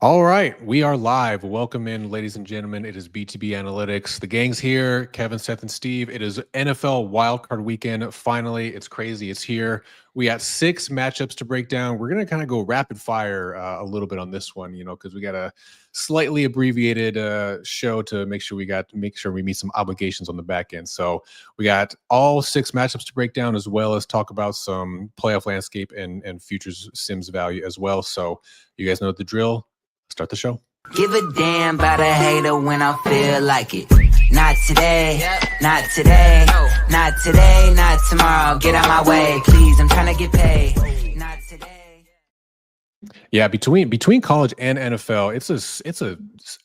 All right, we are live. Welcome in, ladies and gentlemen. It is BTB Analytics. The gang's here. Kevin, Seth, and Steve. It is NFL Wildcard Weekend. Finally, it's crazy. It's here. We got 6 matchups to break down. We're gonna kind of go rapid fire a little bit on this one, because we got a slightly abbreviated show to make sure we meet some obligations on the back end. So we got all 6 matchups to break down, as well as talk about some playoff landscape and futures sims value as well. So you guys know the drill. Start the show. Give a damn about a hater when I feel like it. Not today, not today, not today, not tomorrow. Get out my way, please. I'm trying to get paid. Not today. Yeah, between college and NFL, it's a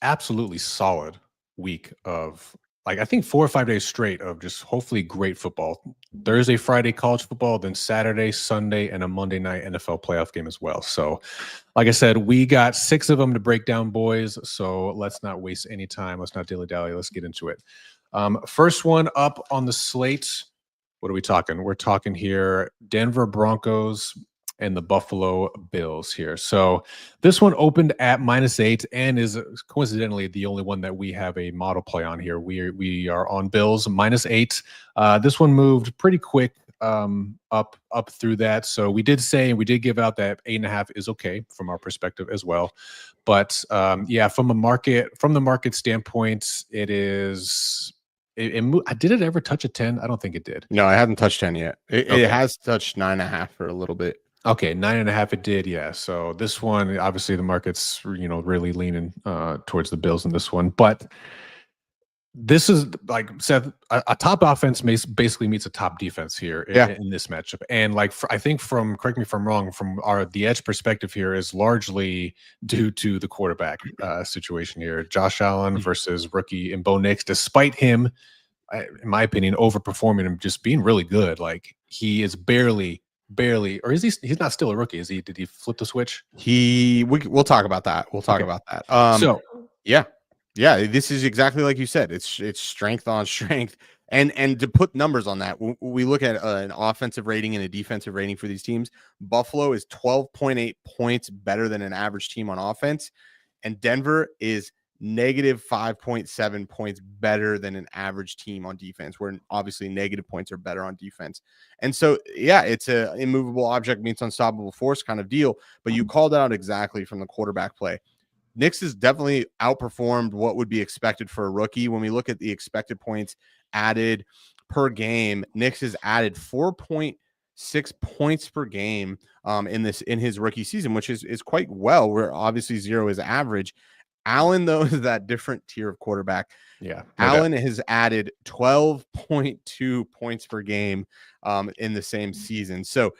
absolutely solid week of, like, I think 4 or 5 days straight of just hopefully great football. Thursday, Friday college football, then Saturday, Sunday, and a Monday night NFL playoff game as well. So, like I said, we got 6 of them to break down, boys. So let's not waste any time. Let's not dilly-dally. Let's get into it. First one up on the slate. What are we talking? We're talking here Denver Broncos and the Buffalo Bills here. So this one opened at -8 and is coincidentally the only one that we have a model play on here. We are on Bills -8. This one moved pretty quick up through that. So we did give out that 8.5 is okay from our perspective as well. But yeah, from the market standpoint, it is. Did it ever touch a 10? I don't think it did. No, I haven't touched 10 yet. Okay. It has touched 9.5 for a little bit. Okay, 9.5 it did, yeah. So this one, obviously the market's really leaning towards the Bills in this one. But this is, like Seth, a top offense basically meets a top defense here in this matchup. And I think correct me if I'm wrong, from the edge perspective here is largely due to the quarterback situation here. Josh Allen versus rookie and Bo Nix, despite him, in my opinion, overperforming him, just being really good. Like, he is barely, or is he's not still a rookie? Is he? Did he flip the switch? We'll talk about that. Yeah, this is exactly like you said. It's strength on strength, and to put numbers on that, we look at an offensive rating and a defensive rating for these teams. Buffalo is 12.8 points better than an average team on offense, and Denver is negative 5.7 points better than an average team on defense, where obviously negative points are better on defense. And so, yeah, it's a immovable object meets unstoppable force kind of deal. But you called out exactly from the quarterback play. Nix has definitely outperformed what would be expected for a rookie. When we look at the expected points added per game, Nix has added 4.6 points per game in his rookie season, which is quite well, where obviously 0 is average. Allen, though, is that different tier of quarterback. Yeah. Allen has added 12.2 points per game in the same season. So,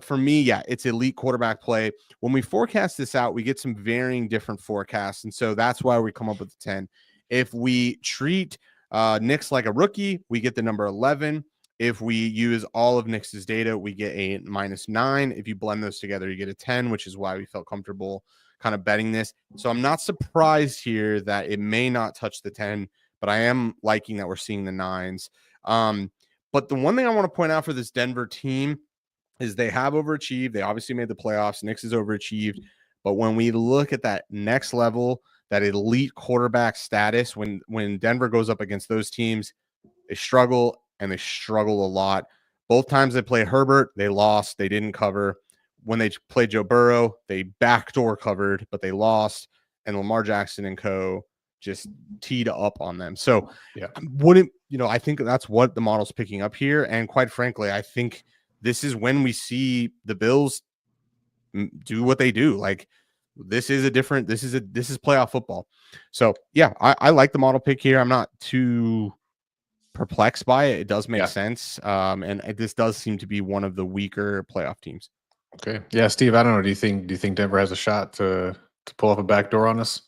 for me, yeah, it's elite quarterback play. When we forecast this out, we get some varying different forecasts. And so that's why we come up with the 10. If we treat Nix like a rookie, we get the number 11. If we use all of Nix's data, we get a -9. If you blend those together, you get a 10, which is why we felt comfortable kind of betting this. So I'm not surprised here that it may not touch the 10, but I am liking that we're seeing the 9s. But the one thing I want to point out for this Denver team is they have overachieved. They obviously made the playoffs. Nix is overachieved. But when we look at that next level, that elite quarterback status, when Denver goes up against those teams, they struggle, and they struggle a lot. Both times they play Herbert, they lost. They didn't cover. When they played Joe Burrow, they backdoor covered, but they lost. And Lamar Jackson and co. just teed up on them. So yeah, I think that's what the model's picking up here. And quite frankly, I think this is when we see the Bills do what they do. Like, this is playoff football. So yeah, I like the model pick here. I'm not too perplexed by it. It does make sense. And this does seem to be one of the weaker playoff teams. Okay. Yeah, Steve, I don't know. Do you think Denver has a shot to pull up a backdoor on us?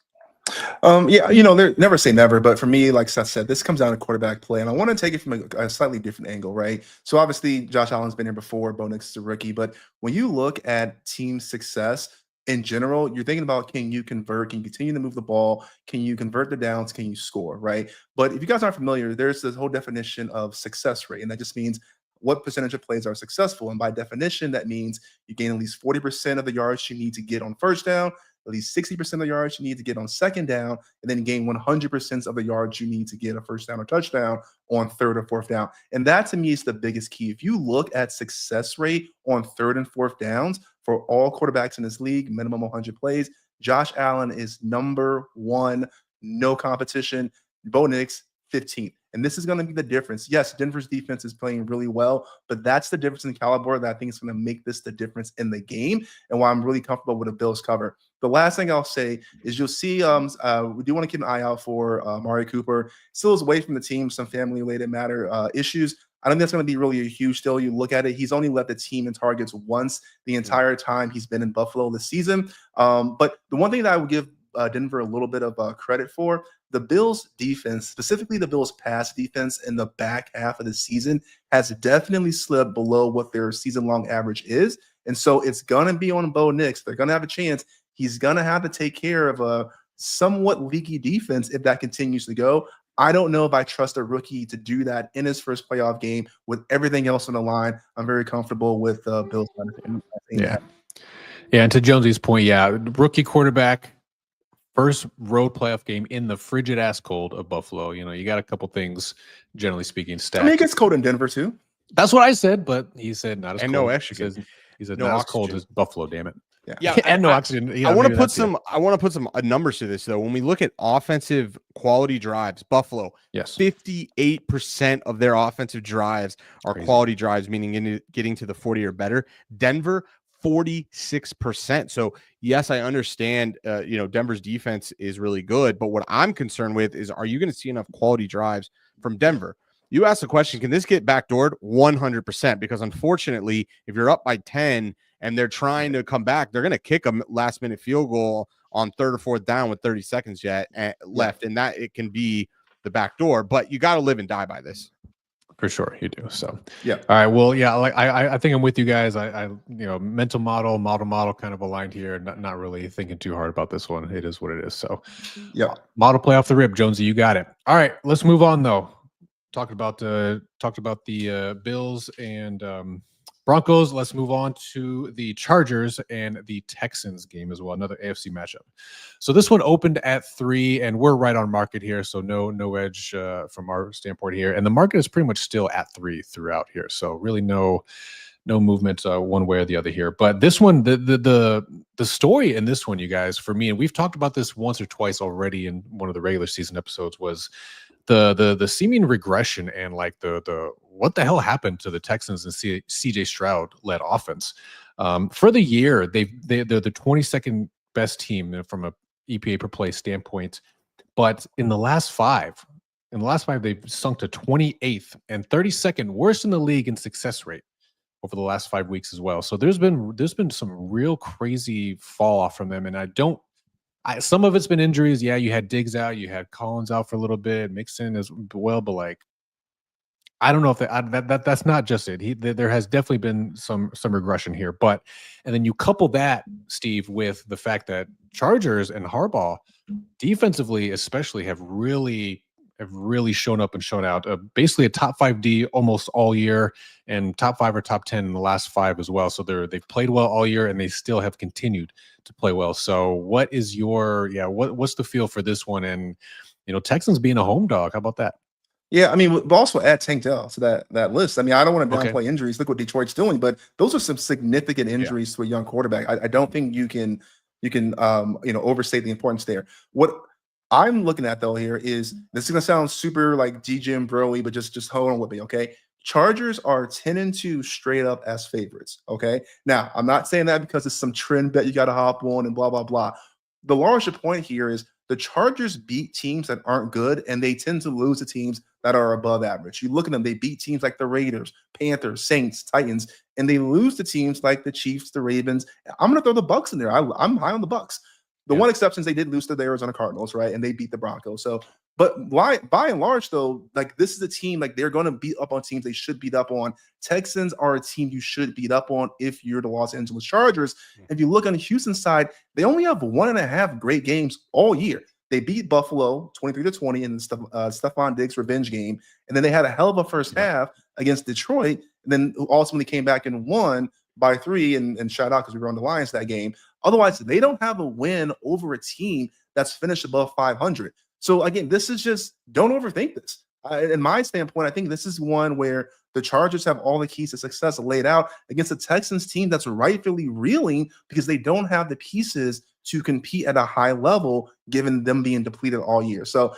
Yeah, they never say never, but for me, like Seth said, this comes down to quarterback play, and I want to take it from a slightly different angle, right? So obviously, Josh Allen's been here before, Bo Nix is a rookie, but when you look at team success in general, you're thinking about, can you convert? Can you continue to move the ball? Can you convert the downs? Can you score, right? But if you guys aren't familiar, there's this whole definition of success rate, and that just means what percentage of plays are successful. And by definition, that means you gain at least 40% of the yards you need to get on first down, at least 60% of the yards you need to get on second down, and then gain 100% of the yards you need to get a first down or touchdown on third or fourth down. And that to me is the biggest key. If you look at success rate on third and fourth downs for all quarterbacks in this league, minimum 100 plays, Josh Allen is number one, no competition. Bo Nix, 15th. And this is going to be the difference. Yes, Denver's defense is playing really well, but that's the difference in caliber that I think is going to make this the difference in the game and why I'm really comfortable with a Bills cover. The last thing I'll say is you'll see we do want to keep an eye out for Amari Cooper. Still is away from the team, some family-related matter issues. I think that's going to be really a huge deal. You look at it, he's only led the team in targets once the entire time he's been in Buffalo this season. But the one thing that I would give Denver a little bit of credit for, the Bills defense, specifically the Bills pass defense in the back half of the season, has definitely slipped below what their season-long average is. And so it's going to be on Bo Nix. They're going to have a chance. He's going to have to take care of a somewhat leaky defense if that continues to go. I don't know if I trust a rookie to do that in his first playoff game with everything else on the line. I'm very comfortable with Bills. Yeah. Yeah. And to Jonesy's point, yeah, rookie quarterback, first road playoff game in the frigid ass cold of Buffalo. You know, you got a couple things, generally speaking, stacked. I mean, it gets cold in Denver too. That's what I said, but he said not as And cold. no oxygen. He said No not oxygen. as cold as Buffalo, damn it. Yeah, and no oxygen. Yeah, I want to maybe put that's it. some. I want to put some numbers to this though. When we look at offensive quality drives, Buffalo, Yes. 58% of their offensive drives are Crazy. quality drives, meaning getting to the 40 or better. Denver, 46%. So yes, I understand. Denver's defense is really good, but what I'm concerned with is, are you going to see enough quality drives from Denver? You asked the question, can this get backdoored? 100%, because unfortunately, if you're up by 10 and they're trying to come back, they're going to kick a last-minute field goal on third or fourth down with 30 seconds left, and that it can be the back door. But you got to live and die by this. For sure, you do. So Yeah. All right. Well, yeah. Like I think I'm with you guys. I mental model kind of aligned here. Not really thinking too hard about this one. It is what it is. So Yeah. model play off the rip, Jonesy. You got it. All right. Let's move on though. Talked about the Bills and Broncos. Let's move on to the Chargers and the Texans game as well. Another AFC matchup. So this one opened at 3, and we're right on market here. So no edge from our standpoint here. And the market is pretty much still at 3 throughout here. So really no movement one way or the other here. But this one, the story in this one, you guys, for me, and we've talked about this once or twice already in one of the regular season episodes, was the seeming regression and like the what the hell happened to the Texans and CJ Stroud led offense. For the year, they're the 22nd best team from a EPA per play standpoint, but in the last five, they've sunk to 28th and 32nd worst in the league in success rate over the last 5 weeks as well. So there's been some real crazy fall off from them, and some of it's been injuries. Yeah, you had Diggs out, you had Collins out for a little bit, Mixon as well, but like, I don't know if that's not just it. There has definitely been some regression here, and then you couple that, Steve, with the fact that Chargers and Harbaugh defensively, especially, have really shown up and shown out. Basically, a top 5 D almost all year, and top 5 or top 10 in the last 5 as well. So they've played well all year, and they still have continued to play well. So what is what's the feel for this one? And Texans being a home dog, how about that? Yeah, I mean, but also add Tank Dell to that list. I mean, I don't want to downplay injuries. Look what Detroit's doing, but those are some significant injuries to a young quarterback. I don't think you can overstate the importance there. What I'm looking at though here is, this is gonna sound super like DJ and Broly, but just hold on with me, okay? Chargers are 10-2 straight up as favorites. Okay. Now, I'm not saying that because it's some trend bet you got to hop on and blah blah blah. The larger point here is the Chargers beat teams that aren't good, and they tend to lose to teams that are above average. You look at them, they beat teams like the Raiders, Panthers, Saints, Titans, and they lose to teams like the Chiefs, the Ravens. I'm going to throw the Bucs in there. I'm high on the Bucs. The one exception is they did lose to the Arizona Cardinals, right? And they beat the Broncos. So, but by and large, though, like, this is a team, like, they're going to beat up on teams they should beat up on. Texans are a team you should beat up on if you're the Los Angeles Chargers. If you look on the Houston side, they only have 1.5 great games all year. They beat Buffalo 23-20 in the Stephon Diggs revenge game. And then they had a hell of a first half against Detroit. And then ultimately came back and won by 3 and shut out because we were on the Lions that game. Otherwise, they don't have a win over a team that's finished above 500. So again, this is just don't overthink this. In my standpoint, I think this is one where the Chargers have all the keys to success laid out against a Texans team that's rightfully reeling because they don't have the pieces to compete at a high level, given them being depleted all year. So,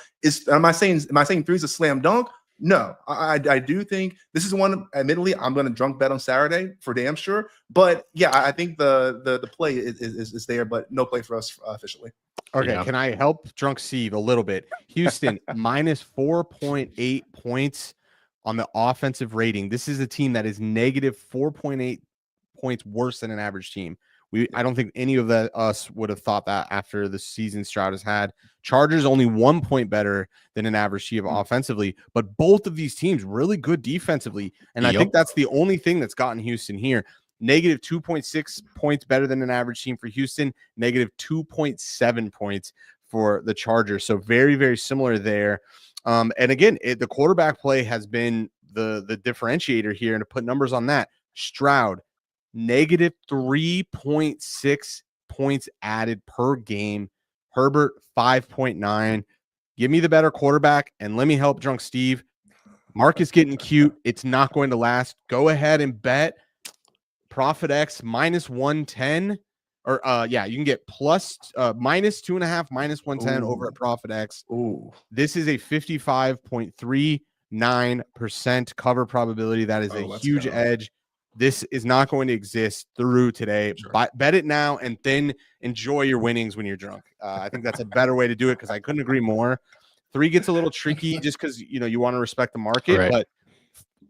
am I saying three is a slam dunk? No, I do think this is one. Admittedly, I'm going to drunk bet on Saturday for damn sure. But yeah, I think the play is there, but no play for us officially. Okay, Yeah. Can I help Drunk Steve a little bit? Houston minus 4.8 points on the offensive rating. This is a team that is negative 4.8 points worse than an average team. I don't think any of us would have thought that after the season Stroud has had. Chargers only 1 point better than an average team offensively, but both of these teams really good defensively. And I think that's the only thing that's gotten Houston here. Negative 2.6 points better than an average team for Houston, negative 2.7 points for the Chargers. So very, very similar there. And again, the quarterback play has been the differentiator here. And to put numbers on that, Stroud, negative 3.6 points added per game. Herbert, 5.9. Give me the better quarterback, and let me help Drunk Steve. Mark is getting cute. It's not going to last. Go ahead and bet Profit X minus 110. Or you can get plus minus 2.5, minus 110 over at Profit X. Ooh. This is a 55.39% cover probability. That is a huge edge. This is not going to exist through today. Sure. Bet it now and then enjoy your winnings when you're drunk. I think that's a better way to do it because I couldn't agree more. 3 gets a little tricky just because you want to respect the market, Right. but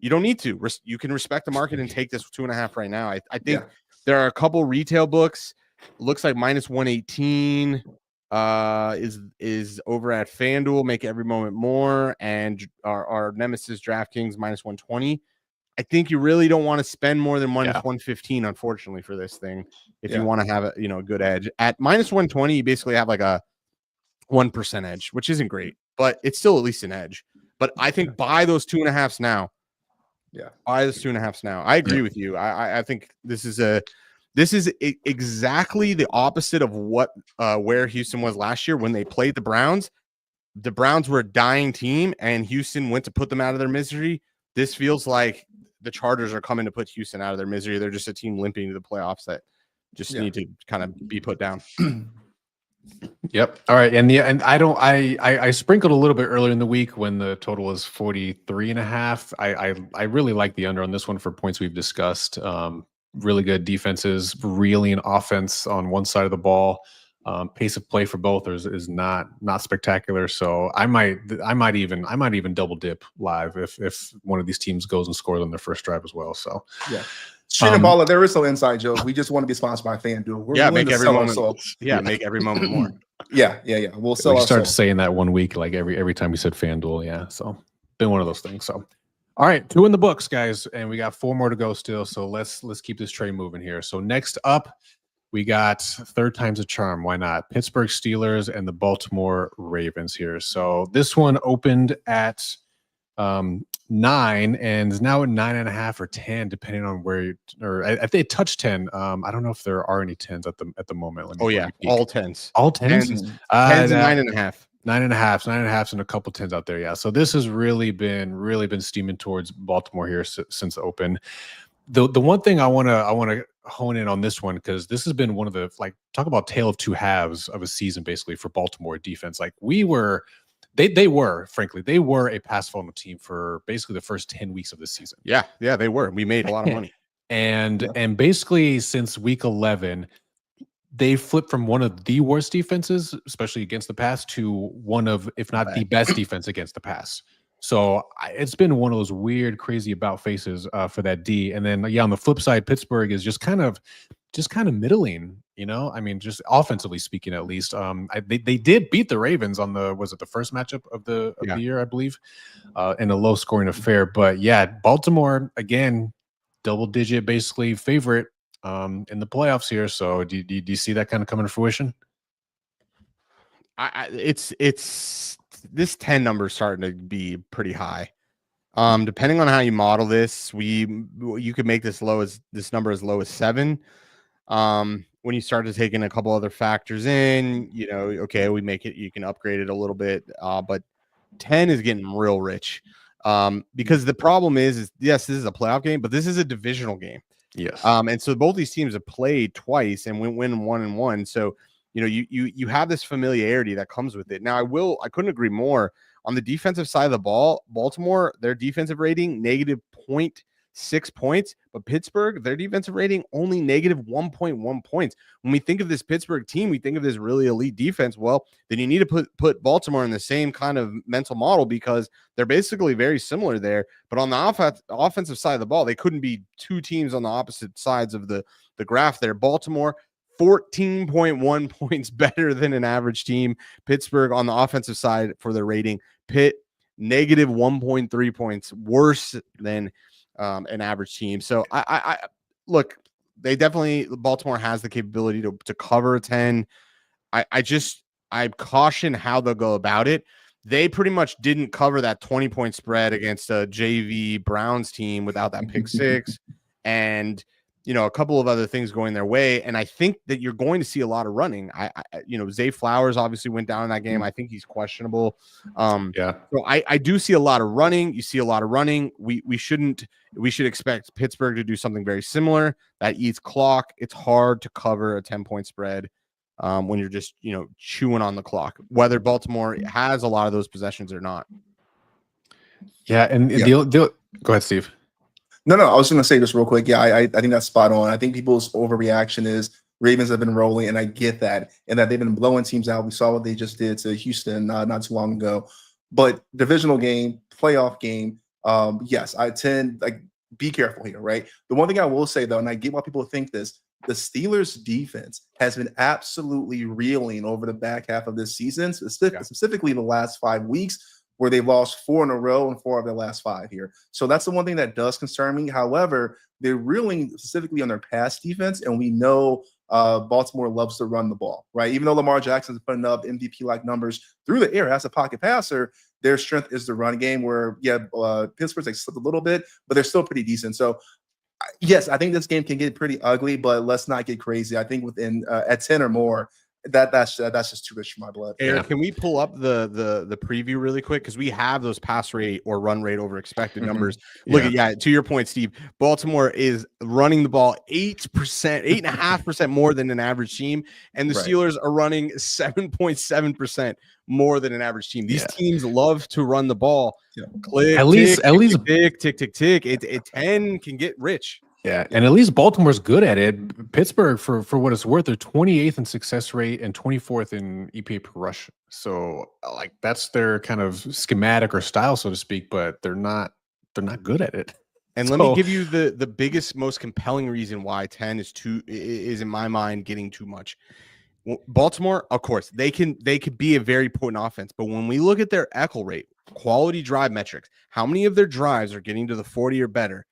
you don't need to. You can respect the market and take this 2.5 right now. I think there are a couple retail books. Looks like minus 118 is over at FanDuel. Make every moment more, and our nemesis DraftKings minus 120. I think you really don't want to spend more than minus 115, unfortunately, for this thing. If you want to have a good edge at minus 120, you basically have like a 1% edge, which isn't great, but it's still at least an edge. But I think buy those 2.5s now. Yeah, buy those 2.5s now. I agree with you. I think this is exactly the opposite of where Houston was last year when they played the Browns. The Browns were a dying team, and Houston went to put them out of their misery. This feels like the Chargers are coming to put Houston out of their misery. They're just a team limping to the playoffs that just need to kind of be put down. Yep. All right. And I sprinkled a little bit earlier in the week when the total was 43.5. I really like the under on this one for points we've discussed. Really good defenses, reeling offense on one side of the ball. Pace of play for both is not spectacular. So I might even double dip live if one of these teams goes and scores on their first drive as well. So yeah. Shane and Balla, there is no inside joke. We just want to be sponsored by FanDuel. We're make every moment. Make every moment more. Yeah. We'll sell. We started saying that one week, like every time we said FanDuel. Yeah. So been one of those things. So. All right, 2 in the books, guys, and we got 4 more to go still. So let's keep this train moving here. So next up, we got third time's a charm. Why not? Pittsburgh Steelers and the Baltimore Ravens here. So this one opened at 9 and is now at 9.5 or 10, depending on where. I think it touched 10. I don't know if there are any 10s at the moment. All 10s. All 10s. 10s and 9.5. 9.5s and a couple 10s out there. Yeah. So this has really been steaming towards Baltimore here since the open. The one thing I want to hone in on this one, because this has been one of the, talk about tale of two halves of a season, basically, for Baltimore defense. Like they were a pass funnel team for basically the first 10 weeks of the season. Yeah, they were. We made a lot of money. And basically since week 11, they flipped from one of the worst defenses, especially against the pass, to one of, if not the best defense against the pass. So it's been one of those weird, crazy about faces for that D. And then, on the flip side, Pittsburgh is just kind of middling, I mean, just offensively speaking, at least. They did beat the Ravens on the first matchup of the year, I believe, in a low scoring affair. But Baltimore, again, double digit, basically favorite in the playoffs here. So do you see that kind of coming to fruition? It's this 10 number is starting to be pretty high. Depending on how you model this, you could make this number as low as 7. When you start to take in a couple other factors in, you know, okay, we make it, you can upgrade it a little bit, but 10 is getting real rich. Because the problem is yes, this is a playoff game, but this is a divisional game. Yes. And so both these teams have played twice and win 1-1. So, you know, you have this familiarity that comes with it. Now, I couldn't agree more on the defensive side of the ball. Baltimore, their defensive rating negative 0.6 points, but Pittsburgh, their defensive rating only negative 1.1 points. When we think of this Pittsburgh team, we think of this really elite defense. Well, then you need to put Baltimore in the same kind of mental model because they're basically very similar there. But on the offensive side of the ball, they couldn't be two teams on the opposite sides of the graph there. Baltimore, 14.1 points better than an average team. Pittsburgh on the offensive side for their rating. Pitt, negative 1.3 points worse than an average team. So I look, they definitely, Baltimore has the capability to cover 10. I caution how they'll go about it. They pretty much didn't cover that 20-point spread against a JV Browns team without that pick six. And, you know, a couple of other things going their way. And I think that you're going to see a lot of running. You know, Zay Flowers obviously went down in that game. I think he's questionable. Yeah. So I do see a lot of running. You see a lot of running. We should expect Pittsburgh to do something very similar that eats clock. It's hard to cover a 10-point spread when you're just, you know, chewing on the clock, whether Baltimore has a lot of those possessions or not. Yeah. And go ahead, Steve. No, I was going to say just real quick. Yeah, I think that's spot on. I think people's overreaction is Ravens have been rolling, and I get that, and that they've been blowing teams out. We saw what they just did to Houston not too long ago. But divisional game, playoff game, yes, I tend like be careful here, right? The one thing I will say though, and I get why people think this, the Steelers' defense has been absolutely reeling over the back half of this season, specifically the last 5 weeks, where they've lost 4 in a row and 4 of their last 5 here. So that's the one thing that does concern me. However, they're reeling specifically on their pass defense, and we know Baltimore loves to run the ball, right? Even though Lamar Jackson's putting up MVP-like numbers through the air as a pocket passer, their strength is the run game where, Pittsburgh's like slipped a little bit, but they're still pretty decent. So, yes, I think this game can get pretty ugly, but let's not get crazy. I think within at 10 or more, that's just too rich for my blood. Eric, can we pull up the preview really quick? Because we have those pass rate or run rate over expected numbers. Look at, to your point, Steve, Baltimore is running the ball 8.5% more than an average team, and the Steelers are running 7.7% more than an average team. These teams love to run the ball. Click, at least tick, tick, tick, tick. It 10 can get rich. Yeah, and at least Baltimore's good at it. Pittsburgh, for what it's worth, they're 28th in success rate and 24th in EPA per rush. So, like, that's their kind of schematic or style, so to speak. But they're not good at it. And let me give you the biggest, most compelling reason why 10 is in my mind getting too much. Baltimore, of course, they could be a very potent offense, but when we look at their Eckel rate, quality drive metrics, how many of their drives are getting to the 40 or better?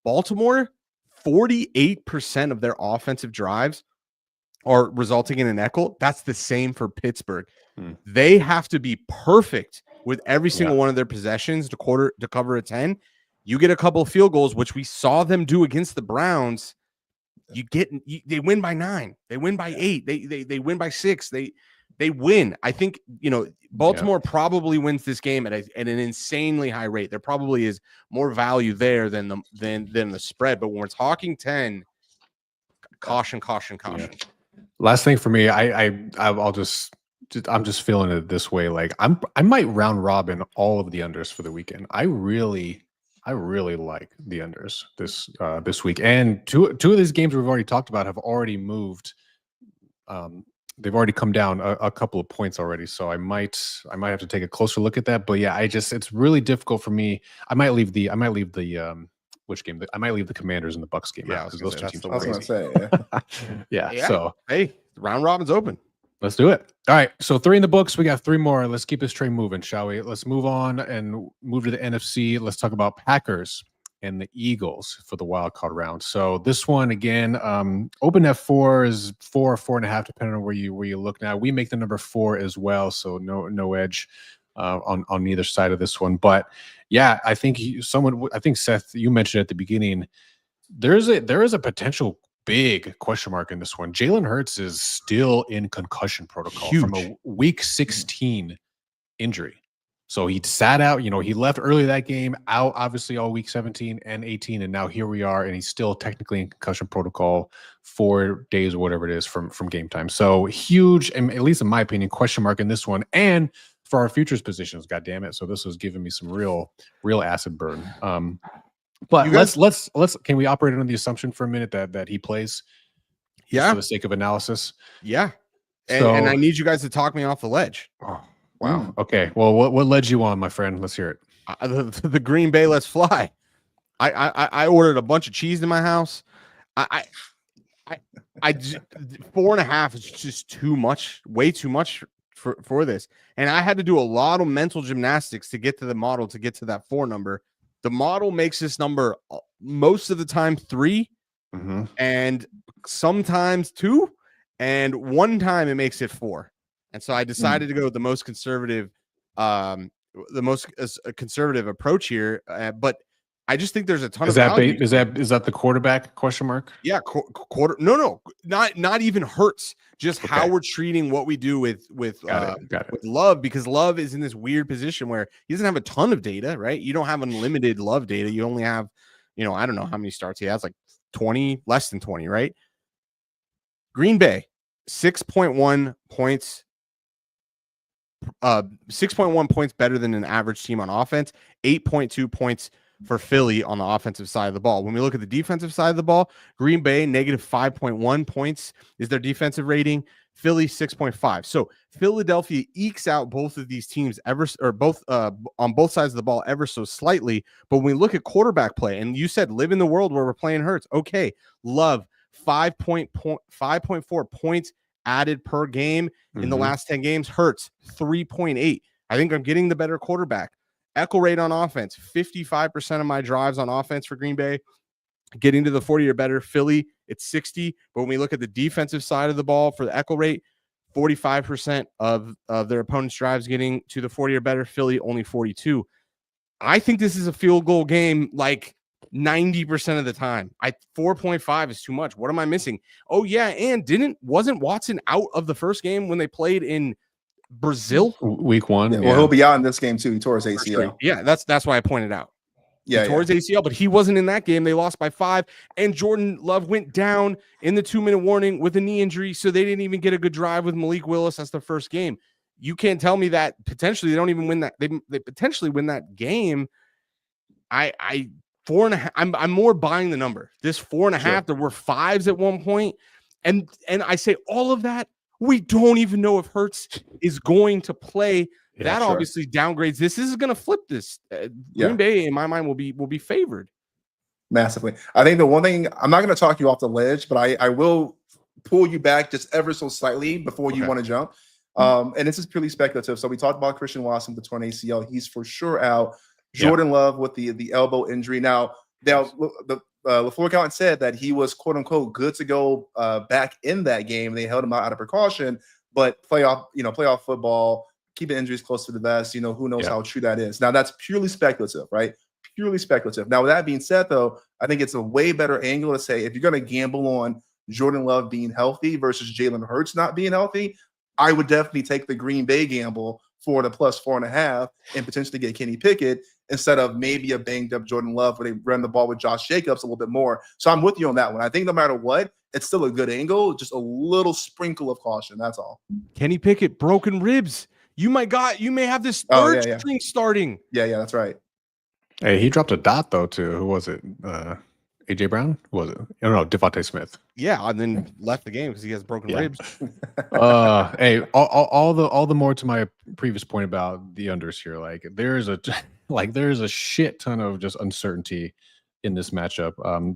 Baltimore, 48% of their offensive drives are resulting in an Eckel. That's the same for Pittsburgh. They have to be perfect with every single one of their possessions to cover a 10. You get a couple of field goals, which we saw them do against the Browns. They win by 9. They win by 8. They win by 6. They win. I think, Baltimore probably wins this game at an insanely high rate. There probably is more value there than the spread. But when we're talking 10, caution. Yeah. Last thing for me, I'm just feeling it this way. Like I might round robin all of the unders for the weekend. I really like the unders this week. And two of these games we've already talked about have already moved. They've already come down a couple of points already, so I might have to take a closer look at that. But yeah, it's really difficult for me. I might leave the which game? I might leave the Commanders and the Bucks game out because those two teams are crazy. So hey, round robin's open. Let's do it. All right, so 3 in the books. We got 3 more. Let's keep this train moving, shall we? Let's move on and move to the NFC. Let's talk about Packers and the Eagles for the wild card round. So this one again, open at 4 is 4 or 4.5, depending on where you look. Now we make the number 4 as well, so no edge on neither side of this one. But yeah, I think Seth, you mentioned at the beginning, there is a potential big question mark in this one. Jalen Hurts is still in concussion protocol from a Huge. week 16 injury. So he sat out, he left early that game, out obviously all week 17 and 18, and now here we are, and he's still technically in concussion protocol 4 days or whatever it is from game time. So huge, and at least in my opinion, question mark in this one, and for our futures positions, god damn it. So this was giving me some real acid burn. But You guys- let's can we operate on the assumption for a minute that he plays? Just Yeah. for the sake of analysis. Yeah. And, So- and I need you guys to talk me off the ledge. Oh, wow. Okay. Well, what led you on, my friend? Let's hear it. The Green Bay, let's fly. I ordered a bunch of cheese in my house. I 4.5 is just too much, way too much for this. And I had to do a lot of mental gymnastics to get to the model, to get to that 4 number. The model makes this number most of the time 3 and sometimes 2, and one time it makes it 4. And so I decided to go with the most conservative conservative approach here. But I just think there's a ton Is of that value. is that the quarterback question mark? Yeah, quarter. No, not even Hurts. Just how Okay. we're treating what we do with Got it. with Love, because Love is in this weird position where he doesn't have a ton of data, right? You don't have unlimited Love data. You only have, I don't know how many starts he has, like 20, less than 20, right? Green Bay, 6.1 points. 6.1 points better than an average team on offense, 8.2 points for Philly on the offensive side of the ball. When we look at the defensive side of the ball, Green Bay negative 5.1 points is their defensive rating. Philly 6.5. So Philadelphia ekes out both of these teams on both sides of the ball ever so slightly. But when we look at quarterback play, and you said live in the world where we're playing Hurts. Okay, Love 5.4 points added per game in the last 10 games. Hurts 3.8. I think I'm getting the better quarterback. Echo rate on offense, 55% of my drives on offense for Green Bay getting to the 40 or better. Philly, it's 60. But when we look at the defensive side of the ball for the echo rate, 45% of their opponent's drives getting to the 40 or better. Philly, only 42. I think this is a field goal game like 90% of the time. 4.5 is too much. What am I missing? Oh, yeah. And wasn't Watson out of the first game when they played in Brazil? Week 1. Yeah, well, he'll be out in this game too. He tore his ACL. Yeah, that's why I pointed out. Yeah, He tore his ACL, but he wasn't in that game. They lost by 5, and Jordan Love went down in the 2-minute warning with a knee injury, so they didn't even get a good drive with Malik Willis. That's their first game. You can't tell me that potentially they don't even win that. They potentially win that game. 4.5. I'm more buying the number. This 4.5. Sure. There were 5s at one point, and I say all of that. We don't even know if Hurts is going to play. That sure. obviously downgrades this. This is going to flip this. Yeah. Green Bay, in my mind, will be favored Massively. I think the one thing, I'm not going to talk you off the ledge, but I will pull you back just ever so slightly before you Okay. want to jump. And this is purely speculative. So we talked about Christian Watson, the torn ACL. He's for sure out. Jordan Love with the elbow injury. Now, the LaFleur accountant said that he was quote unquote good to go back in that game. They held him out of precaution, but playoff football, keeping injuries close to the vest. Who knows how true that is. Now that's purely speculative, right? Purely speculative. Now, with that being said, though, I think it's a way better angle to say if you're going to gamble on Jordan Love being healthy versus Jalen Hurts not being healthy, I would definitely take the Green Bay gamble for the plus 4.5 and potentially get Kenny Pickett instead of maybe a banged up Jordan Love where they run the ball with Josh Jacobs a little bit more. So I'm with you on that one. I think no matter what, it's still a good angle, just a little sprinkle of caution. That's all. Kenny Pickett, broken ribs. You may have this third string starting. Yeah, that's right. Hey, he dropped a dot though too. Who was it? AJ Brown? Who was it? I don't know. Devontae Smith. Yeah, and then left the game because he has broken ribs. Hey, all the more to my previous point about the unders here. Like there's a shit ton of just uncertainty in this matchup.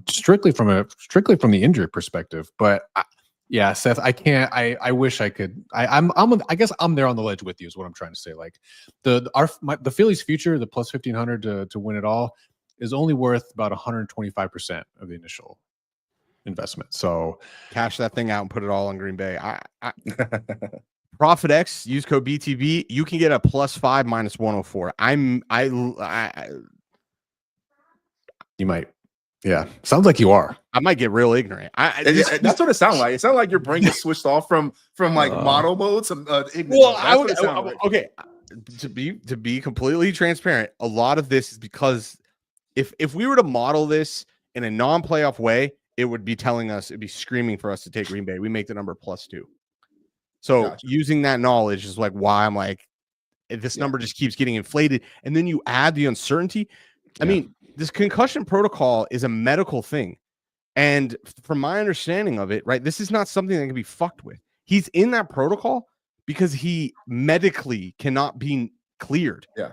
Strictly from the injury perspective. But yeah, Seth, I can't. I wish I could. I guess I'm there on the ledge with you. Is what I'm trying to say. Like the Phillies' future, the plus 1,500 to win it all, is only worth about 125% of the initial investment. So Cash that thing out and put it all on Green Bay. Profit X, use code BTB. You can get a +5 minus 104. you might. Yeah, sounds like you are. I might get real ignorant. That's what it sounds like. It sounds like your brain is switched off from like model mode to ignorant Well, mode. That's what it sounds like. okay. To be completely transparent, a lot of this is because if we were to model this in a non-playoff way, it would be telling us, it'd be screaming for us to take Green Bay. We make the number +2. So Gotcha. using that knowledge is like why I'm like, this number just keeps getting inflated, and then you add the uncertainty. I mean, this concussion protocol is a medical thing. And from my understanding of it, right, this is not something that can be fucked with. He's in that protocol because he medically cannot be cleared. Yeah.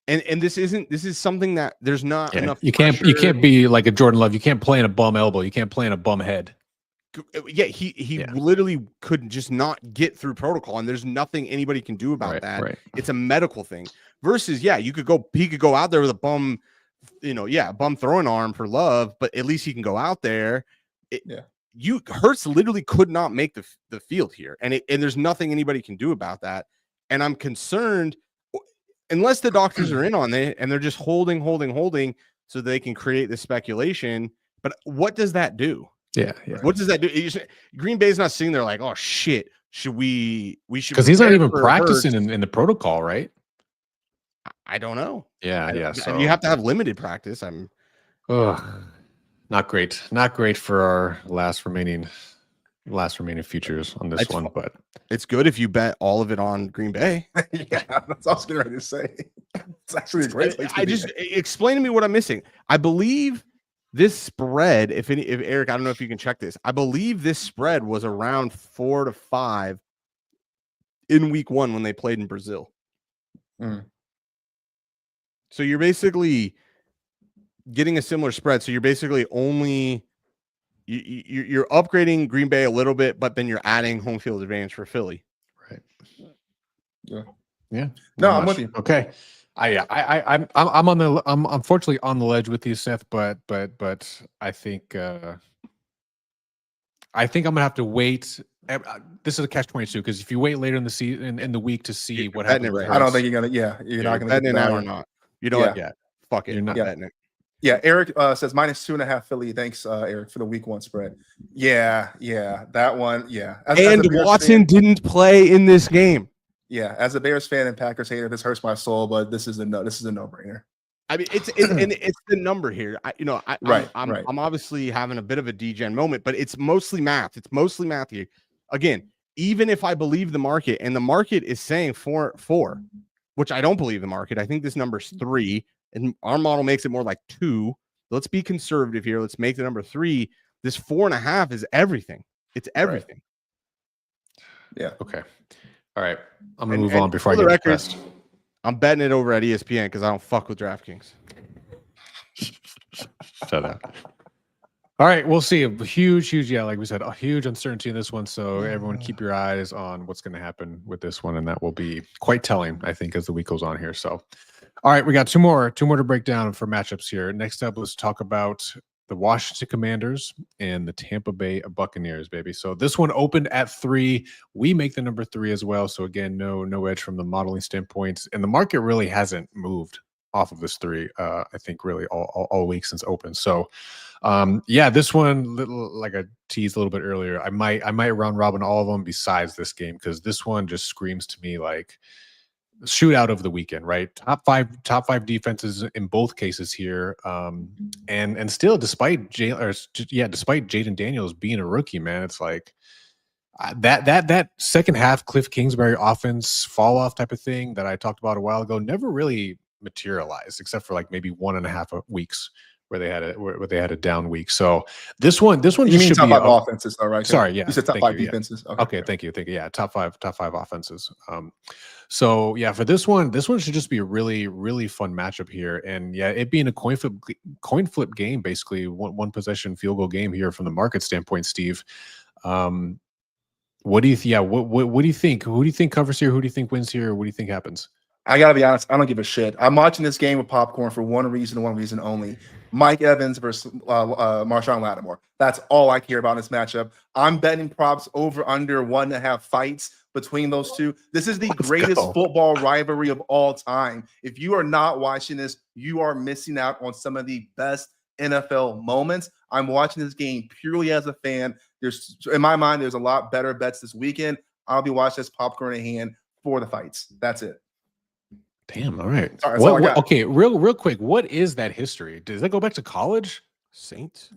And this is something that there's not enough. You can't be like a Jordan Love. You can't play in a bum elbow. You can't play in a bum head. Yeah, he literally could just not get through protocol, and there's nothing anybody can do about that. Right. It's a medical thing. Versus, he could go out there with a bum, bum throwing arm for Love, but at least he can go out there. Hurts literally could not make the field here, and there's nothing anybody can do about that. And I'm concerned, unless the doctors are in on it and they're just holding so they can create this speculation. But what does that do? Yeah. What does that do? Green Bay's not sitting there like, oh shit, we should, because he's not even practicing in the protocol, right? I don't know. Yeah. So you have to have limited practice. Not great for our last remaining futures on this one, but it's good if you bet all of it on Green Bay. Yeah, that's what I was getting ready to say. It's actually a great place to be. Explain to me what I'm missing. I believe this spread, if Eric, I don't know if you can check this. I believe this spread was around 4 to 5 in week 1 when they played in Brazil. So you're basically getting a similar spread. So you're basically only you're upgrading Green Bay a little bit, but then you're adding home field advantage for Philly. Right. Yeah. No, I'm with you. Okay. I'm unfortunately on the ledge with you, Seth, but I think I'm gonna have to wait. This is a catch-22 because if you wait later in the season in the week to see what happens, right. I don't think you're gonna. Yeah, you're not gonna bet it out or not. You know what? Yeah, fuck it. You're not betting it. Yeah, Eric says -2.5 Philly. Thanks, Eric, for the week 1 spread. Yeah, that one. Yeah, and Watson didn't play in this game. Yeah, as a Bears fan and Packers hater, this hurts my soul, but this is a no-brainer. I mean, it's the number here. I'm obviously having a bit of a degen moment, but it's mostly math. It's mostly math here. Again, even if I believe the market, and the market is saying 4, which I don't believe the market. I think this number's 3, and our model makes it more like 2. Let's be conservative here. Let's make the number 3. This 4.5 is everything. It's everything. Right. Yeah. Okay. All right. I'm gonna move on before I get depressed. I'm betting it over at ESPN because I don't fuck with DraftKings. Shut up. All right, we'll see. A huge, like we said, a huge uncertainty in this one. So everyone keep your eyes on what's going to happen with this one, and that will be quite telling, I think, as the week goes on here. So, all right, we got two more to break down for matchups here. Next up, let's talk about the Washington Commanders and the Tampa Bay Buccaneers, baby. So this one opened at 3. We make the number 3 as well. So again, no edge from the modeling standpoint, and the market really hasn't moved off of this 3. I think really all week since open. So. This one, like I teased a little bit earlier, I might round robin all of them besides this game because this one just screams to me like shootout of the weekend, right? Top five defenses in both cases here, and still despite Jaden Daniels being a rookie, man, it's like that second half Cliff Kingsbury offense fall off type of thing that I talked about a while ago never really materialized except for like maybe 1.5 weeks. Where they had a down week. So this one you mean top 5 offenses, though, right? Sorry, yeah. You said top 5 defenses. Yeah. Okay, thank you. Yeah, top five offenses. So yeah, for this one should just be a really, really fun matchup here. And yeah, it being a coin flip game, basically one possession field goal game here from the market standpoint, Steve. What do you think? Who do you think covers here? Who do you think wins here? What do you think happens? I gotta be honest, I don't give a shit. I'm watching this game with popcorn for one reason only. Mike Evans versus Marshawn Lattimore. That's all I care about in this matchup. I'm betting props over under 1.5 fights between those two. This is the greatest football rivalry of all time. If you are not watching this, you are missing out on some of the best NFL moments. I'm watching this game purely as a fan. In my mind, there's a lot better bets this weekend. I'll be watching this popcorn in hand for the fights. That's it. Damn. All right. Sorry, that's all I got. Okay. Real quick. What is that history? Does that go back to college? Saints.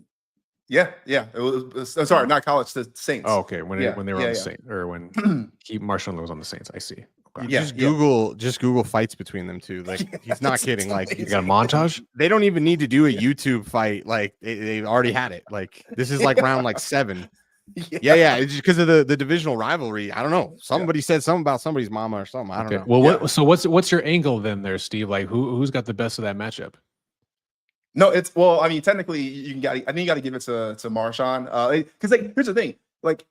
Yeah. It was sorry, not college. The Saints. Oh, okay. When they were on the yeah. Saints, or when Marshawn was on the Saints. I see. Okay. Just Google fights between them two. Like he's not kidding. Like You got a montage? they don't even need to do a YouTube fight. Like they've already had it. Like this is like round like 7. Yeah. It's just because of the divisional rivalry. I don't know. Somebody said something about somebody's mama or something. I don't know. Well, so what's your angle then, there, Steve? Like who's got the best of that matchup? No, I mean, technically, I think you got to give it to Marshawn. Because here's the thing, like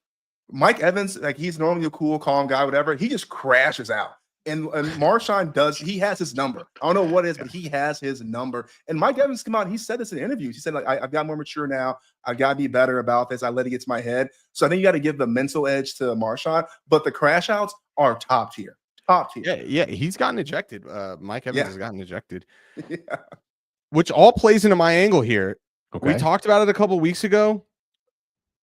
Mike Evans, like he's normally a cool, calm guy, whatever. He just crashes out, and Marshawn he has his number. I don't know what it is, but he has his number. And Mike Evans come out, he said this in interviews. He said, like, I've got more mature now. I've got to be better about this. I let it get to my head. So I think you got to give the mental edge to Marshawn. But the crash outs are top tier. Yeah. He's gotten ejected. Mike Evans has gotten ejected. Yeah. Which all plays into my angle here. Okay. We talked about it a couple weeks ago.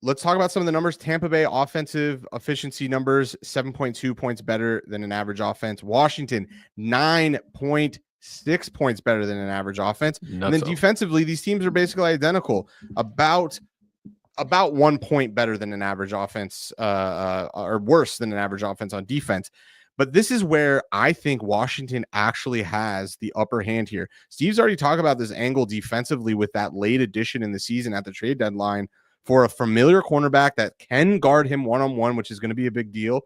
Let's talk about some of the numbers. Tampa Bay offensive efficiency numbers, 7.2 points better than an average offense. Washington, 9.6 points better than an average offense. And then defensively, these teams are basically identical. About 1 point better than an average offense, or worse than an average offense on defense. But this is where I think Washington actually has the upper hand here. Steve's already talked about this angle defensively with that late addition in the season at the trade deadline for a familiar cornerback that can guard him one-on-one, which is going to be a big deal.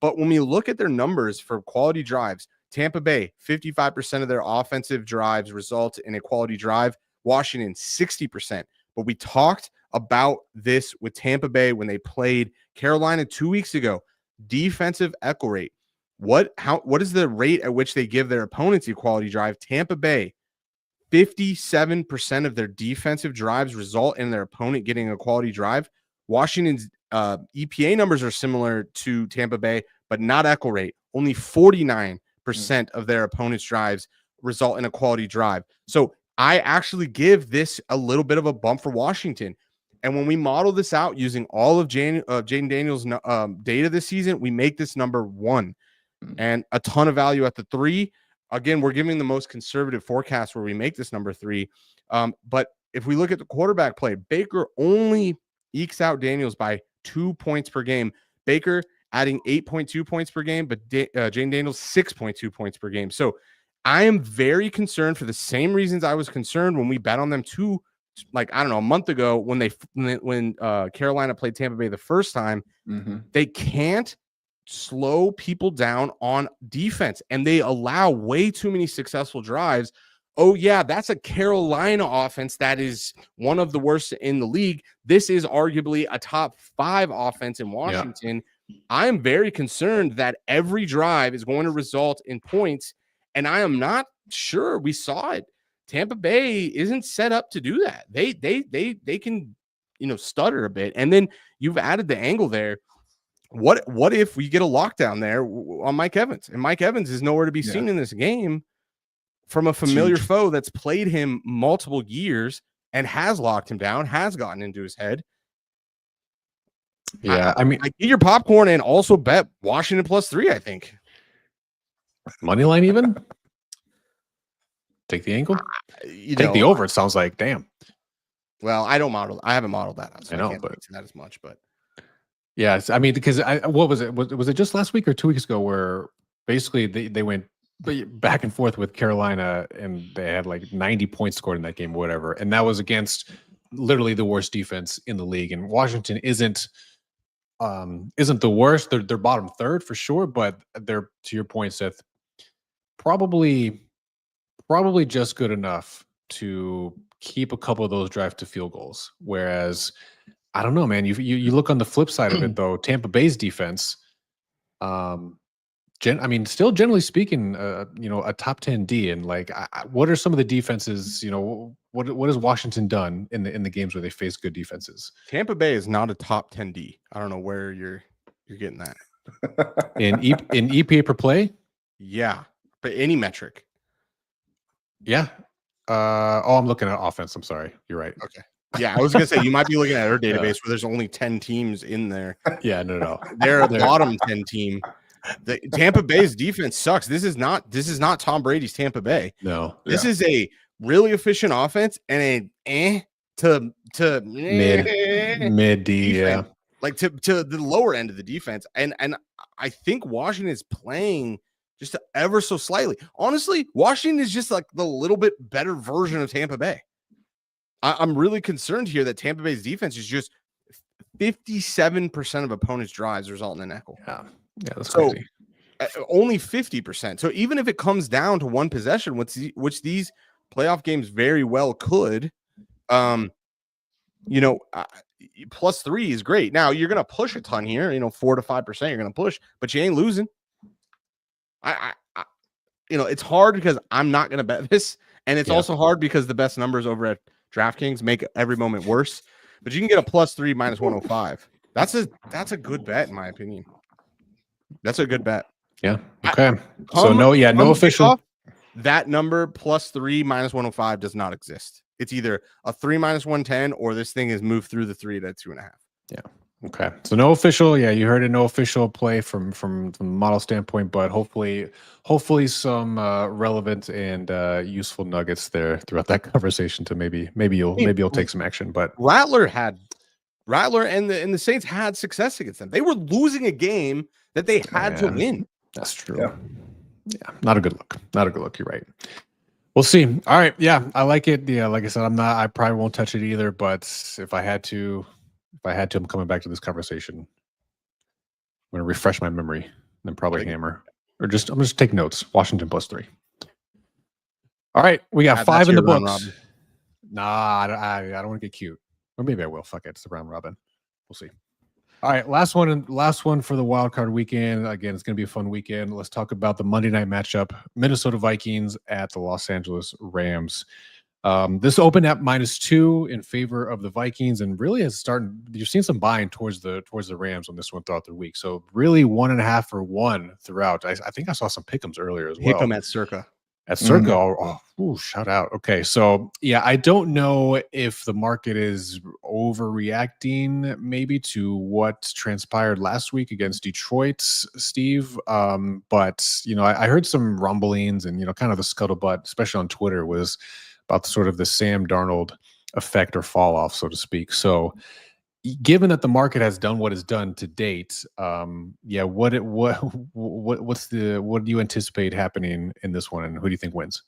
But when we look at their numbers for quality drives, Tampa Bay, 55% of their offensive drives result in a quality drive. Washington, 60%. But we talked about this with Tampa Bay when they played Carolina 2 weeks ago. Defensive echo rate. What is the rate at which they give their opponents a quality drive? Tampa Bay, 57% of their defensive drives result in their opponent getting a quality drive. Washington's EPA numbers are similar to Tampa Bay, but not echo rate. Only 49% of their opponent's drives result in a quality drive. So I actually give this a little bit of a bump for Washington. And when we model this out using all of Jaden Daniels' data this season, we make this number 1. And a ton of value at the 3. Again, we're giving the most conservative forecast where we make this number 3. But if we look at the quarterback play, Baker only ekes out Daniels by 2 points per game. Baker adding 8.2 points per game, but Jaden Daniels 6.2 points per game. So I am very concerned for the same reasons I was concerned when we bet on them a month ago when Carolina played Tampa Bay the first time. They can't slow people down on defense, and they allow way too many successful drives. Oh yeah, that's a Carolina offense that is one of the worst in the league. This is arguably a top 5 offense in Washington. I am very concerned that every drive is going to result in points, and I am not sure we saw it. Tampa Bay isn't set up to do that. They can, stutter a bit. And then you've added the angle there. What if we get a lockdown there on Mike Evans, and Mike Evans is nowhere to be seen in this game from a familiar foe that's played him multiple years and has locked him down, has gotten into his head. Yeah, I mean, get your popcorn and also bet Washington +3. I think money line even. Take the angle. Take the over. It sounds like damn. Well, I haven't modeled that. So I know, can't but speak to that as much, but. Yes, I mean, because what was it? Was it just last week or 2 weeks ago where basically they went back and forth with Carolina and they had like 90 points scored in that game or whatever, and that was against literally the worst defense in the league. And Washington isn't the worst. They're bottom 3rd for sure, but they're, to your point, Seth, probably just good enough to keep a couple of those drive to field goals. Whereas I don't know, man. You look on the flip side of it, though. Tampa Bay's defense, still generally speaking, a top 10 D. And like, what are some of the defenses? What has Washington done in the games where they face good defenses? Tampa Bay is not a top 10 D. I don't know where you're getting that in EPA per play. Yeah, but any metric. Yeah, I'm looking at offense. I'm sorry. You're right. Okay. Yeah, I was gonna say you might be looking at our database where there's only 10 teams in there. Yeah, no. They're a bottom 10 team. The Tampa Bay's defense sucks. This is not Tom Brady's Tampa Bay. No. This is a really efficient offense and a to mid D, yeah. Like to the lower end of the defense. And I think Washington is playing just ever so slightly. Honestly, Washington is just like the little bit better version of Tampa Bay. I'm really concerned here that Tampa Bay's defense is just 57% of opponents' drives result in an nickel. Yeah, that's so crazy. Only 50%. So even if it comes down to one possession, which these playoff games very well could, +3 is great. Now you're gonna push a ton here, 4 to 5%. You're gonna push, but you ain't losing. I it's hard because I'm not gonna bet this, and it's also hard because the best numbers over at DraftKings make every moment worse. But you can get a +3 -105. That's a good bet in my opinion. That's a good bet. Yeah. Okay. No official. That number +3 -105 does not exist. It's either a 3 -110 or this thing is moved through the 3 to 2.5. Yeah. Okay. So no official. Yeah, you heard it. No official play from the model standpoint, but hopefully some relevant and useful nuggets there throughout that conversation to maybe you'll take some action. But Rattler and the Saints had success against them. They were losing a game that they had to win. That's true. Yeah. Not a good look. You're right. We'll see. All right. Yeah, I like it. Yeah, like I said, I probably won't touch it either. But if I had to, I'm coming back to this conversation. I'm going to refresh my memory and then probably hammer. I'm just take notes. Washington +3. All right. We got 5 in the books. Nah, I don't want to get cute. Or maybe I will. Fuck it. It's the round robin. We'll see. All right, last one for the wild card weekend. Again, it's going to be a fun weekend. Let's talk about the Monday night matchup: Minnesota Vikings at the Los Angeles Rams. This opened at -2 in favor of the Vikings, and really has started. You've seen some buying towards the Rams on this one throughout the week. So really 1.5 or 1 throughout. I think I saw some pick'ems earlier as well. Pick'em at Circa. At Circa, shout out. Okay, so yeah, I don't know if the market is overreacting maybe to what transpired last week against Detroit, Steve. But I heard some rumblings and kind of the scuttlebutt, especially on Twitter, was about sort of the Sam Darnold effect or fall off, so to speak. So given that the market has done what it's done to date, what do you anticipate happening in this one, and who do you think wins?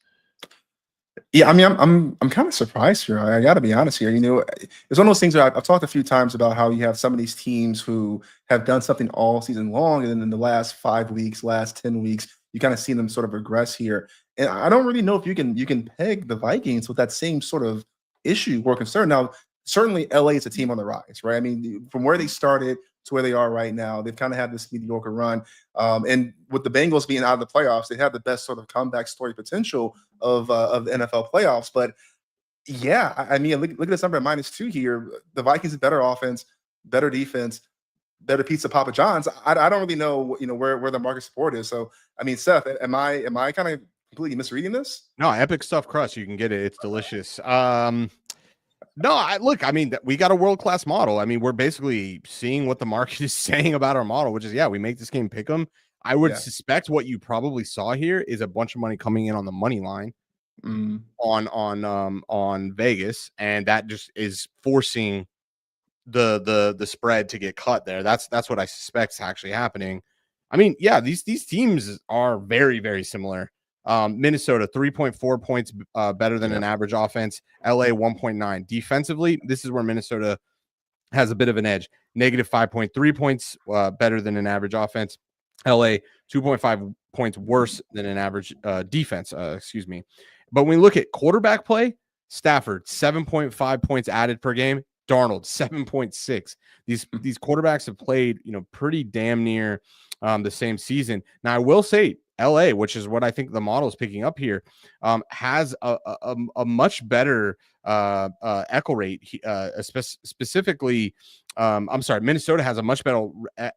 Yeah, I mean, I'm kind of surprised here. I got to be honest here. It's one of those things that I've talked a few times about how you have some of these teams who have done something all season long, and then in the last 5 weeks, last 10 weeks, you kind of see them sort of regress here. And I don't really know if you can peg the Vikings with that same sort of issue or concern. Now, certainly LA is a team on the rise, right? I mean, from where they started to where they are right now, they've kind of had this mediocre run. And with the Bengals being out of the playoffs, they have the best sort of comeback story potential of the NFL playoffs. But yeah, I mean, look at this number at -2 here. The Vikings have better offense, better defense, better pizza Papa John's. I don't really know, where the market support is. So, I mean, Seth, am I kind of completely misreading this? No, epic stuffed crust. You can get it. It's delicious. No, I mean, we got a world-class model. I mean, we're basically seeing what the market is saying about our model, which is, we make this game pick 'em. I would suspect what you probably saw here is a bunch of money coming in on the money line on Vegas, and that just is forcing the spread to get cut there. That's what I suspect is actually happening. I mean, these teams are very, very similar. Minnesota 3.4 points better than an average offense. LA 1.9. Defensively, this is where Minnesota has a bit of an edge. -5.3 points better than an average offense. LA 2.5 points worse than an average defense. Excuse me. But when we look at quarterback play, Stafford 7.5 points added per game. Darnold 7.6. These quarterbacks have played pretty damn near the same season. Now I will say, LA, which is what I think the model is picking up here, has a much better echo rate, specifically I'm sorry, Minnesota has a much better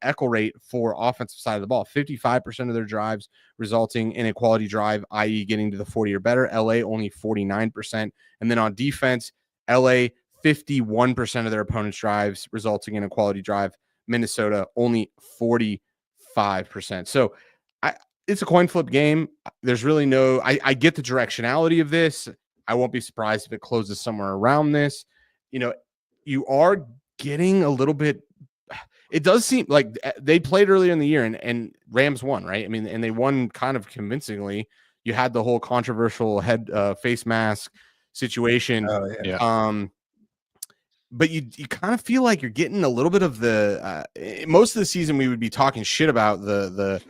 echo rate for offensive side of the ball. 55% of their drives resulting in a quality drive, i.e. getting to the 40 or better. LA only 49%. And then on defense, LA 51% of their opponent's drives resulting in a quality drive. Minnesota only 45%. So it's a coin flip game. There's really no, I get the directionality of this. I won't be surprised if it closes somewhere around this. You know, you are getting a little bit, it does seem like they played earlier in the year and Rams won, right? I mean, and they won kind of convincingly. You had the whole controversial face mask situation. Oh, yeah. But you kind of feel like you're getting a little bit of the most of the season we would be talking shit about the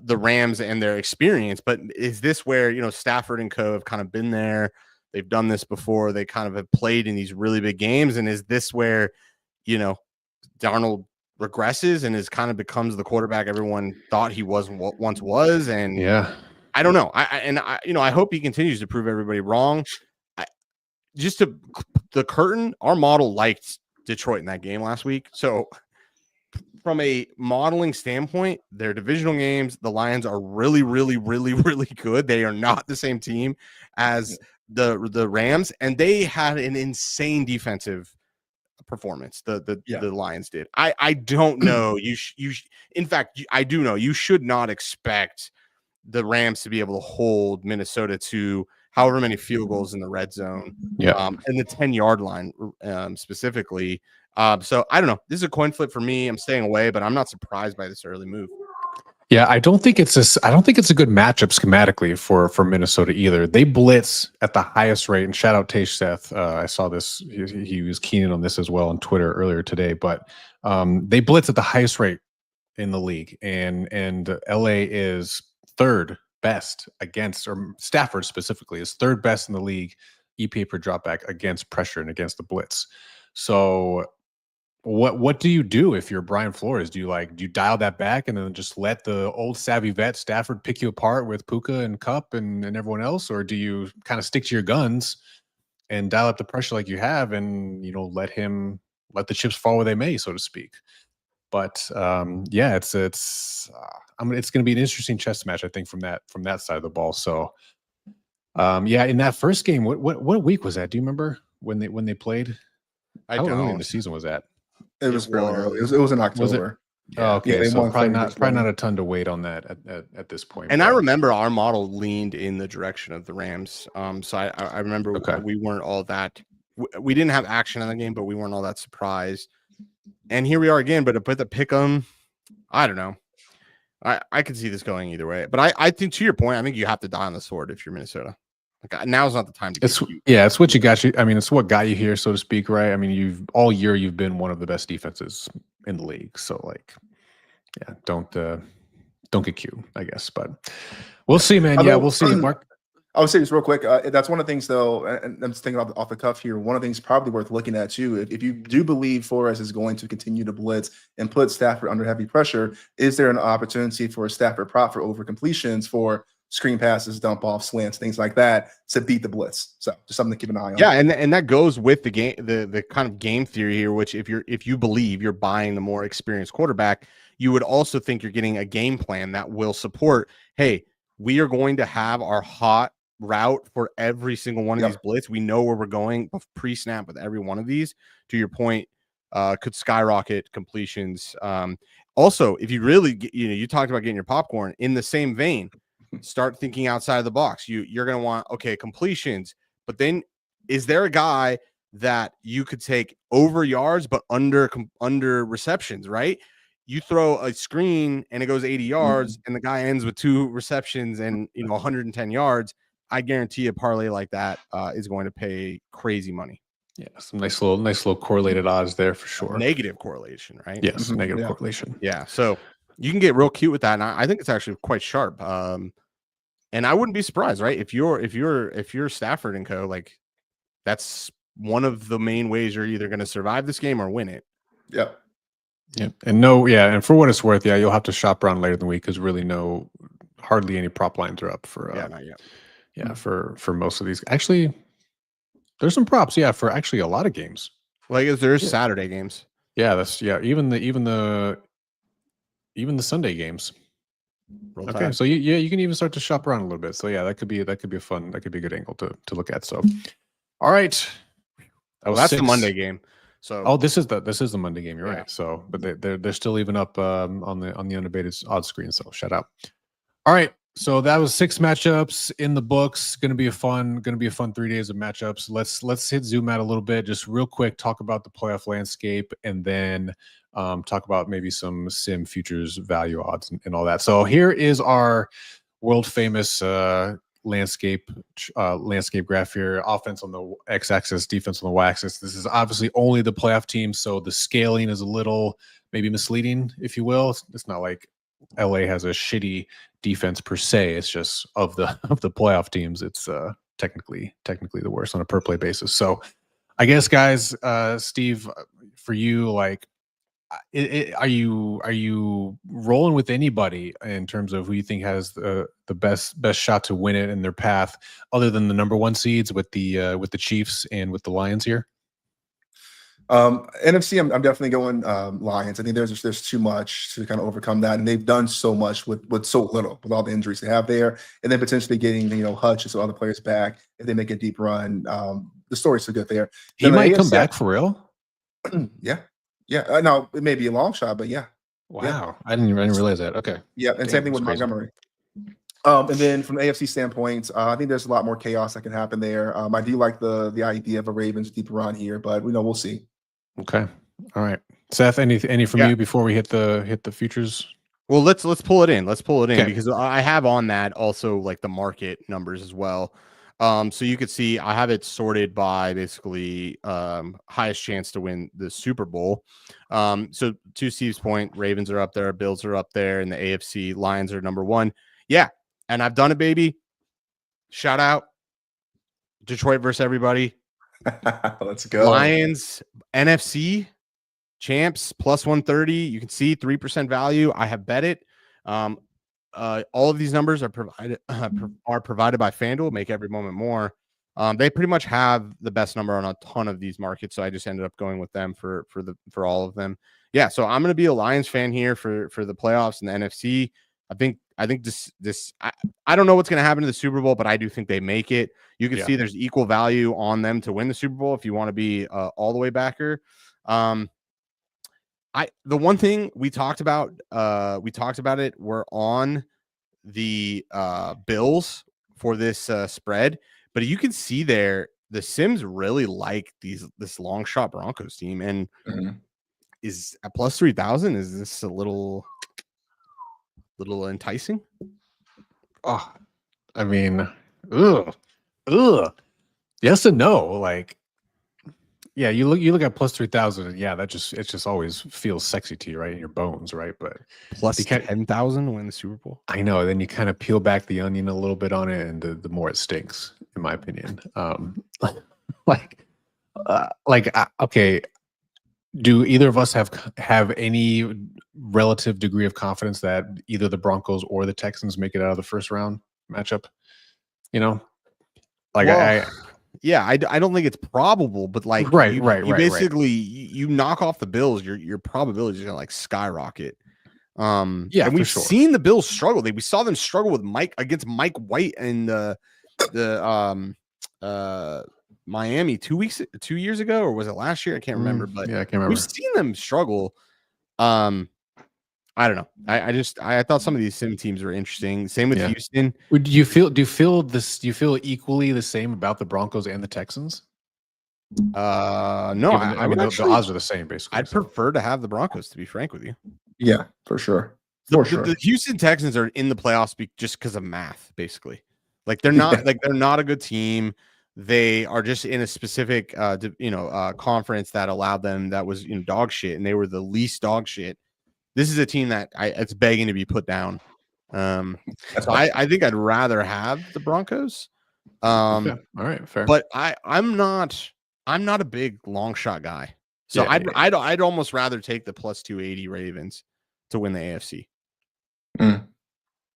Rams and their experience, but is this where, you know, Stafford and co have kind of been there? They've done this before. They kind of have played in these really big games. And is this where, you know, Darnold regresses and is kind of becomes the quarterback everyone thought he once was? And Yeah, I don't know. I hope he continues to prove everybody wrong. Just to the curtain, our model liked Detroit in that game last week. So from a modeling standpoint, their divisional games, the Lions are really, really, really, really good. They are not the same team as the Rams, and they had an insane defensive performance. The Lions did. I don't know. In fact, I do know you should not expect the Rams to be able to hold Minnesota to however many field goals in the red zone. yeah. And the 10-yard line specifically. So I don't know. This is a coin flip for me. I'm staying away, but I'm not surprised by this early move. Yeah, I don't think it's a good matchup schematically for Minnesota either. They blitz at the highest rate, and shout out Tage Seth. I saw this; he was keen in on this as well on Twitter earlier today. But they blitz at the highest rate in the league, and LA is third best against, or Stafford specifically is third best in the league EPA per dropback against pressure and against the blitz. So what do you do if you're Brian Flores? Do you dial that back and then just let the old savvy vet Stafford pick you apart with Puka and Kupp and everyone else, or do you kind of stick to your guns and dial up the pressure like you have, and let the chips fall where they may, so to speak? But yeah, it's going to be an interesting chess match, I think, from that side of the ball. So yeah, in that first game, what week was that? Do you remember when they played? How early in the season was that? It was fairly early. It was in October. Oh, okay. Yeah, they So won probably 30-20. not a ton to wait on that at this point. And but- I remember our model leaned in the direction of the Rams. So I remember we weren't all that. We didn't have action in the game, but we weren't all that surprised. And here we are again. But to put the pick 'em, I don't know. I could see this going either way. But I think, to your point, I think you have to die on the sword if you're Minnesota. Like, now's not the time to. It's what you got you. I mean, it's what got you here, so to speak, right? I mean, all year you've been one of the best defenses in the league. So, like, yeah, don't get cute, I guess. But we'll see, man. Yeah, we'll see. Mark, I would say this real quick. That's one of the things, though, and I'm just thinking off the cuff here. One of the things probably worth looking at too. If you do believe Flores is going to continue to blitz and put Stafford under heavy pressure, is there an opportunity for a Stafford prop for over completions for screen passes, dump off, slants, things like that to beat the blitz? So just something to keep an eye on. Yeah, and that goes with the game, the kind of game theory here, which if you believe you're buying the more experienced quarterback, you would also think you're getting a game plan that will support, hey, we are going to have our hot route for every single one of these blitz. We know where we're going pre-snap with every one of these. To your point, could skyrocket completions. Also, if you really you talked about getting your popcorn in the same vein, start thinking outside of the box. You're going to want, okay, completions, but then is there a guy that you could take over yards but under receptions, right? You throw a screen and it goes 80 yards and the guy ends with 2 receptions and 110 yards. I guarantee a parlay like that is going to pay crazy money. Yeah, some nice little correlated odds there for sure. Negative correlation, right? Yes, negative correlation. Yeah, so you can get real cute with that, and I think it's actually quite sharp. And I wouldn't be surprised, right? If you're Stafford and co, like, that's one of the main ways you're either going to survive this game or win it. Yep. Yeah, and for what it's worth, yeah, you'll have to shop around later in the week because really hardly any prop lines are up for. Not yet. Yeah, for most of these. Actually, there's some props. Yeah, for actually a lot of games. Like, there's Yeah. Saturday games. Yeah, that's even the Sunday games. Roll Okay, Tide. so you can even start to shop around a little bit. So yeah, that could be a fun, that could be a good angle to look at. So all right. That Well, was that's the 6. Monday game. So Oh, this is the Monday game. You're Yeah. right. So, but they're still even up on the unabated odds screen. So shout out. All right. So that was 6 matchups in the books. Going to be a fun 3 days of matchups. Let's hit zoom out a little bit, just real quick. Talk about the playoff landscape, and then talk about maybe some sim futures value odds and all that. So here is our world famous landscape graph here. Offense on the x-axis, defense on the y-axis. This is obviously only the playoff team, so the scaling is a little maybe misleading, if you will. It's not like LA has a shitty defense per se. It's just of the playoff teams, it's technically the worst on a per play basis. So I guess, guys, Steve, for you, like, are you rolling with anybody in terms of who you think has the best shot to win it in their path, other than the number 1 seeds with the Chiefs and with the Lions here? NFC, I'm definitely going Lions. I think there's too much to kind of overcome that, and they've done so much with so little, with all the injuries they have there, and then potentially getting Hutch and some other players back if they make a deep run. The story's so good there. He Then the might come AFC back for real. Yeah. No, it may be a long shot, but yeah. Wow, I didn't realize that. Okay. Yeah, and Damn, same thing with that's crazy. Montgomery. And then from the AFC standpoint, I think there's a lot more chaos that can happen there. I do like the idea of a Ravens deep run here, but we'll see. Okay. All right. Seth, any from you before we hit the futures? well, let's pull it in. Let's pull it in Okay. because I have on that also like the market numbers as well. So you could see I have it sorted by basically highest chance to win the Super Bowl. So to Steve's point, Ravens are up there, Bills are up there, and the AFC Lions are number 1. Yeah, and I've done it, baby. Shout out Detroit versus everybody. Let's go. Lions NFC champs plus 130. You can see 3% value. I have bet it. All of these numbers are provided by FanDuel. Make every moment more. They pretty much have the best number on a ton of these markets, so I just ended up going with them for all of them. Yeah, so I'm going to be a Lions fan here for the playoffs and the NFC. I think this I don't know what's going to happen to the Super Bowl, but I do think they make it. You can see there's equal value on them to win the Super Bowl if you want to be all the way backer. The one thing we talked about it. We're on the Bills for this spread, but you can see there the Sims really like this long shot Broncos team, and is at plus 3,000. Is this a little enticing? Oh, I mean, ugh. Yes and no. Like, yeah, you look at plus 3,000, and yeah, it just always feels sexy to you, right, in your bones, right? But Plus 10,000 to win the Super Bowl. I know. Then you kind of peel back the onion a little bit on it, and the more it stinks, in my opinion. Okay. Do either of us have any relative degree of confidence that either the Broncos or the Texans make it out of the first round matchup? Yeah, I don't think it's probable, but like you basically you knock off the Bills, your probability is gonna like skyrocket. And we've seen the Bills struggle. We saw them struggle with against Mike White and the Miami 2 years ago, or was it last year? I can't remember, but yeah, I can't remember. We've seen them struggle. I don't know. I thought some of these sim teams were interesting. Same with Houston. Do you feel equally the same about the Broncos and the Texans? No, I mean, the odds are the same basically. I'd prefer to have the Broncos, to be frank with you. Yeah, for sure. The Houston Texans are in the playoffs just because of math, basically. Like they're not they're not a good team. They are just in a specific conference that allowed them, that was dog shit, and they were the least dog shit. This is a team that it's begging to be put down. I think I'd rather have the Broncos. All right, fair. But I'm not a big long shot guy. So I'd almost rather take the plus 280 Ravens to win the AFC.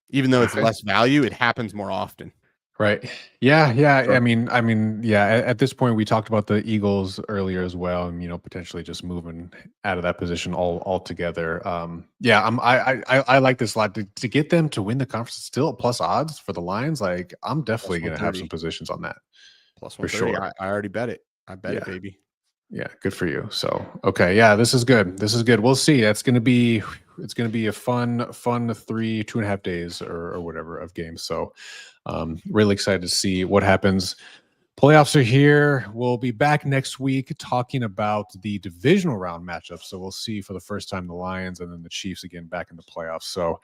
Even though it's less value, it happens more often. Right. Yeah. Sure. Yeah. At this point, we talked about the Eagles earlier as well, and potentially just moving out of that position altogether. Yeah, I like this a lot to get them to win the conference. Still at plus odds for the Lions. Like, I'm Plus definitely going to have 130. some positions on that Plus for 130. sure. I already bet it. I bet it, Yeah. baby. Yeah, good for you. So, okay, yeah, this is good. This is good. We'll see. It's gonna be a fun 2.5 days or whatever of games. So, really excited to see what happens. Playoffs are here. We'll be back next week talking about the divisional round matchups. So we'll see for the first time the Lions and then the Chiefs again back in the playoffs. So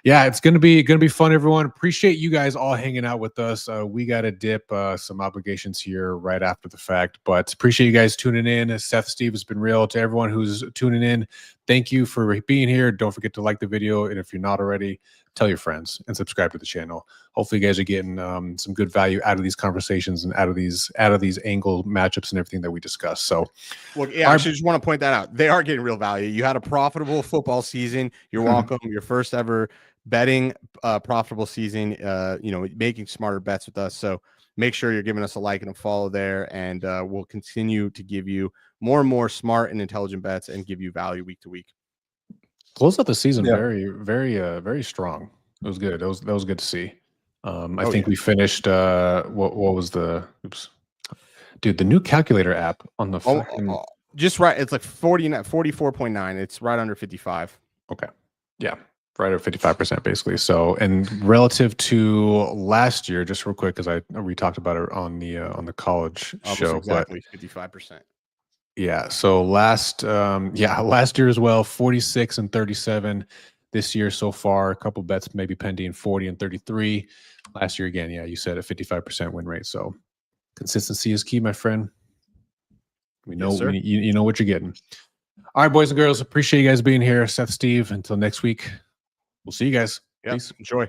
yeah, it's gonna be fun, everyone. Appreciate you guys all hanging out with us. We got to dip some obligations here right after the fact, but appreciate you guys tuning in. Seth, Steve, has been real. To everyone who's tuning in, thank you for being here. Don't forget to like the video, and if you're not already, tell your friends and subscribe to the channel. Hopefully, you guys are getting some good value out of these conversations and out of these angle matchups and everything that we discussed. So, Look, yeah, I actually just want to point that out. They are getting real value. You had a profitable football season. You're welcome. Your first ever betting profitable season. Making smarter bets with us. So make sure you're giving us a like and a follow there, and we'll continue to give you more and more smart and intelligent bets and give you value week to week. close out the season Yeah. very strong. It was good. That was good to see. I think we finished. What was the? Oops, dude, the new calculator app on the. Just right. It's like 44.9. It's right under 55. Okay. Yeah. Right at 55% basically. So, and relative to last year, just real quick, because we talked about it on the college show, exactly 55%. Yeah. So last year as well, 46 and 37. This year so far, a couple bets maybe pending, 40 and 33. Last year again, yeah, you said a 55% win rate. So consistency is key, my friend. We know you know what you're getting. All right, boys and girls, appreciate you guys being here. Seth, Steve, until next week, we'll see you guys. Peace. Enjoy.